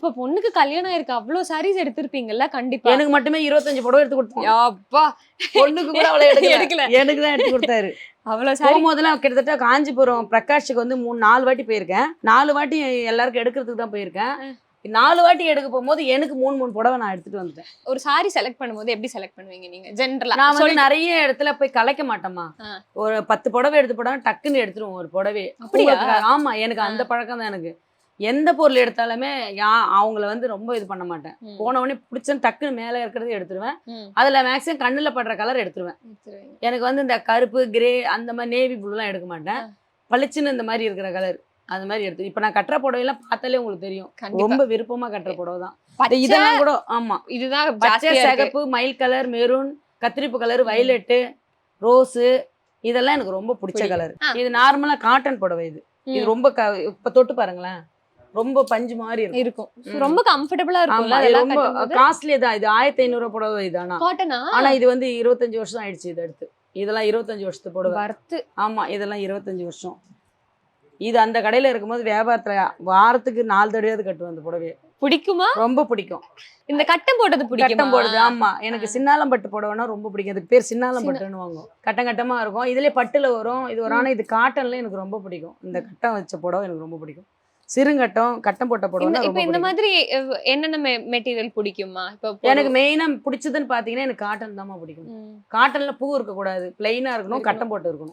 இப்ப பொண்ணுக்கு கல்யாணம் ஆயிருக்கு, அவ்வளவு சாரீஸ் எடுத்திருப்பீங்கல்ல கண்டிப்பா. எனக்கு மட்டுமே 25 புடவை எடுத்து கொடுத்தோம். அப்பா பொண்ணுக்கு கூட அவ்வளவு எடுக்கல. எடுக்கல, எனக்கு தான் எடுத்து கொடுத்தாரு. அவ்வளவு சாரி போகும்போதெல்லாம் கிட்டத்தட்ட காஞ்சிபுரம் பிரகாஷுக்கு வந்து 4 வாட்டி போயிருக்கேன். 4 வாட்டி எல்லாருக்கும் எடுக்கிறதுக்கு தான் போயிருக்கேன். 4 வாட்டி எடுக்க போகும்போது எனக்கு 3 புடவை நான் எடுத்துட்டு வந்துட்டேன். ஒரு சாரி செலக்ட் பண்ணும்போது எப்படி செலக்ட் பண்ணுவீங்க நீங்க ஜெனரலா? நான் வந்து நிறைய இடத்துல போய் கலைக்க மாட்டேம்மா. ஆ. ஒரு 10 புடவை எடுத்து போடாம டக்குன்னு எடுத்துருவோம் ஒரு புடவை. அப்படியா? ஆமா, எனக்கு அந்த பழக்கம் தான் எனக்கு. எந்த பொருள் எடுத்தாலுமே அவங்கள வந்து ரொம்ப இது பண்ண மாட்டேன். போன உடனே பிடிச்சேன்னு டக்குன்னு மேல இருக்கிறத எடுத்துருவேன். அதுல மேக்ஸிமம் கண்ணுல படுற கலர் எடுத்துருவேன். எனக்கு வந்து இந்த கருப்பு, கிரே, அந்த மாதிரி நேவி ப்ளூலாம் எடுக்க மாட்டேன். பளிச்சுன்னு இந்த மாதிரி இருக்கிற கலர் அந்த மாதிரி எடுத்து. இப்ப நான் கட்டுற புடவைலாம் பார்த்தாலே உங்களுக்கு தெரியும், ரொம்ப விருப்பமா கட்டுற புடவை தான் இதெல்லாம் கூட. ஆமா, இதுதான் பச்சை, சிகப்பு, மயில் கலர், மெரூன், கத்திரிப்பு கலர், வயலட்டு, ரோஸு, இதெல்லாம் எனக்கு ரொம்ப பிடிச்ச கலர். இது நார்மலா காட்டன் புடவை. இது ரொம்ப இப்ப தொட்டு பாருங்களேன், ரொம்ப பஞ்சு மாதிரி இருக்கும். ரொம்ப கம்ஃபர்டபுளா இருக்கும். ரொம்ப காஸ்ட்லி தான். இது 1500 புடவை இதானா. காட்டனா? ஆனா இது வந்து 25 வருஷம் ஆயிடுச்சு இது எடுத்து. இதெல்லாம் 25 வருஷத்து புடவை. ஆமா, இதெல்லாம் 25 வருஷம். இது அந்த கடையில இருக்கும்போது வியாபாரத்துல வாரத்துக்கு 4 தடவையாவது கட்டுவேன் அந்த புடவையை. பிடிக்குமா? ரொம்ப பிடிக்கும். இந்த கட்டம் போட்டது பிடிக்கும். கட்டம் போடுது. ஆமா, எனக்கு சின்னாலம் பட்டு புடவைனா ரொம்ப பிடிக்கும். அதுக்கு பேர் சின்னாலம் பட்டுன்னு வாங்குவோம். கட்டம் கட்டமா இருக்கும். இதுலயே பட்டுல வரும். இது ஒரு ஆனா இது காட்டன்ல எனக்கு ரொம்ப பிடிக்கும். இந்த கட்டம் வச்ச புடவை எனக்கு ரொம்ப பிடிக்கும். சிறுங்கட்டம், கட்டம் போட்ட புடவை. இப்ப இந்த மாதிரி என்னென்ன மெட்டீரியல் பிடிக்குமா? எனக்கு மெயினா பிடிச்சதுன்னு பாத்தீங்கன்னா எனக்கு காட்டன் தான் பிடிக்கும். காட்டன்ல பூ இருக்க கூடாது, பிளைனா இருக்கணும், கட்டம் போட்டு இருக்கணும்.